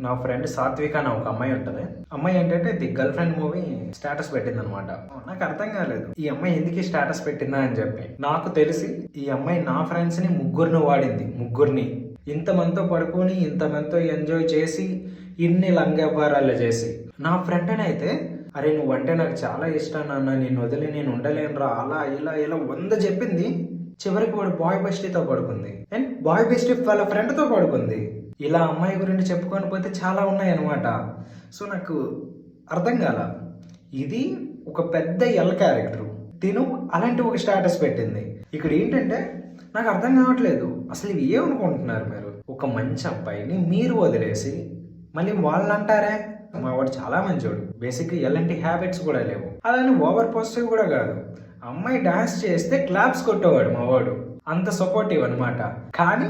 నా ఫ్రెండ్ సాత్విక అని ఒక అమ్మాయి ఉంటుంది. అమ్మాయి ఏంటంటే the girl friend movie status పెట్టింది అనమాట. నాకు అర్థం కాలేదు ఈ అమ్మాయి ఎందుకు స్టేటస్ పెట్టిందా అని చెప్పి. నాకు తెలిసి ఈ అమ్మాయి నా ఫ్రెండ్స్ ని ముగ్గురిని వాడింది. ముగ్గురిని ఇంతమందితో పడుకొని ఇంతమందితో ఎంజాయ్ చేసి ఇన్ని లంగవ్వారాలు చేసి నా ఫ్రెండ్ అని అయితే అరే నువ్వంటే నాకు చాలా ఇష్టం నాన్న, నేను వదిలి నేను ఉండలేనురా, అలా ఇలా ఇలా 100 చెప్పింది. చివరికి వాడు బాయ్ బెస్టీతో పడుకుంది అండ్ బాయ్ బెస్టీ వాళ్ళ ఫ్రెండ్తో పడుకుంది. ఇలా అమ్మాయి గురించి చెప్పుకొని పోతే చాలా ఉన్నాయి అనమాట. సో నాకు అర్థం కాల, ఇది ఒక పెద్ద ఎల్ క్యారెక్టర్, తిను అలాంటి ఒక స్టేటస్ పెట్టింది. ఇక్కడ ఏంటంటే నాకు అర్థం కావట్లేదు అసలు ఇవి ఏమనుకుంటున్నారు మీరు. ఒక మంచి అబ్బాయిని మీరు వదిలేసి మళ్ళీ వాళ్ళు అంటారే మా వాడు చాలా మంచోడు, బేసిక్గా ఎలాంటి హ్యాబిట్స్ కూడా లేవు, అలానే ఓవర్ పాజిటివ్ కూడా కాదు. అమ్మాయి డాన్స్ చేస్తే క్లాప్స్ కొట్టేవాడు మా వాడు, అంత సపోర్టివ్ అనమాట. కానీ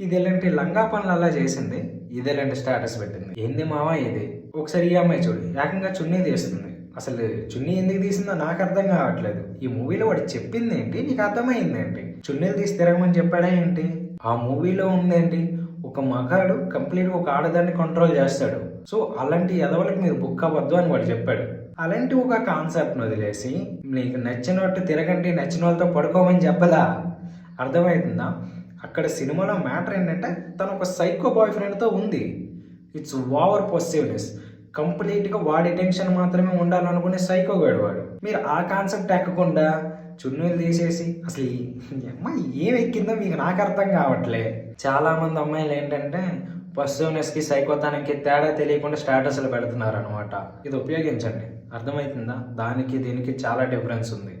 ఇది ఎలాంటి లంగా పనులు అలా చేసింది, ఇది ఎలాంటి స్టేటస్ పెట్టింది. ఏంది మావా ఇది. ఒకసారి ఈ అమ్మాయి చూడు, ఏకంగా చున్నీ తీస్తుంది. అసలు చున్నీ ఎందుకు తీసిందో నాకు అర్థం కావట్లేదు. ఈ మూవీలో వాడు చెప్పింది ఏంటి, నీకు అర్థమైంది ఏంటి? చున్నీలు తీసి తిరగమని చెప్పాడా ఏంటి? ఆ మూవీలో ఉందేంటి, ఒక మగాడు కంప్లీట్గా ఒక ఆడదాన్ని కంట్రోల్ చేస్తాడు. సో అలాంటి ఎదవలకు మీరు బుక్ అవ్వద్దు అని వాడు చెప్పాడు. అలాంటి ఒక కాన్సెప్ట్ని వదిలేసి నీకు నచ్చినట్టు తిరగండి, నచ్చిన వాళ్ళతో పడుకోమని చెప్పదా? అర్థమవుతుందా? అక్కడ సినిమాలో మ్యాటర్ ఏంటంటే తను ఒక సైకో బాయ్ ఫ్రెండ్తో ఉంది. It's over possessiveness. కంప్లీట్గా వాడి టెన్షన్ మాత్రమే ఉండాలనుకునే సైకో గాడు వాడు. మీరు ఆ కాన్సెప్ట్ ఎక్కకుండా చున్నీలు తీసేసి అసలు ఈ అమ్మాయి ఏం ఎక్కిందో మీకు నాకు అర్థం కావట్లే. చాలా మంది అమ్మాయిలు ఏంటంటే పొసెసివ్నెస్కి సైకోతనానికి తేడా తెలియకుండా స్టేటస్లు పెడుతున్నారు అనమాట. ఇది ఉపయోగించండి, అర్థమవుతుందా? దానికి దీనికి చాలా డిఫరెన్స్ ఉంది.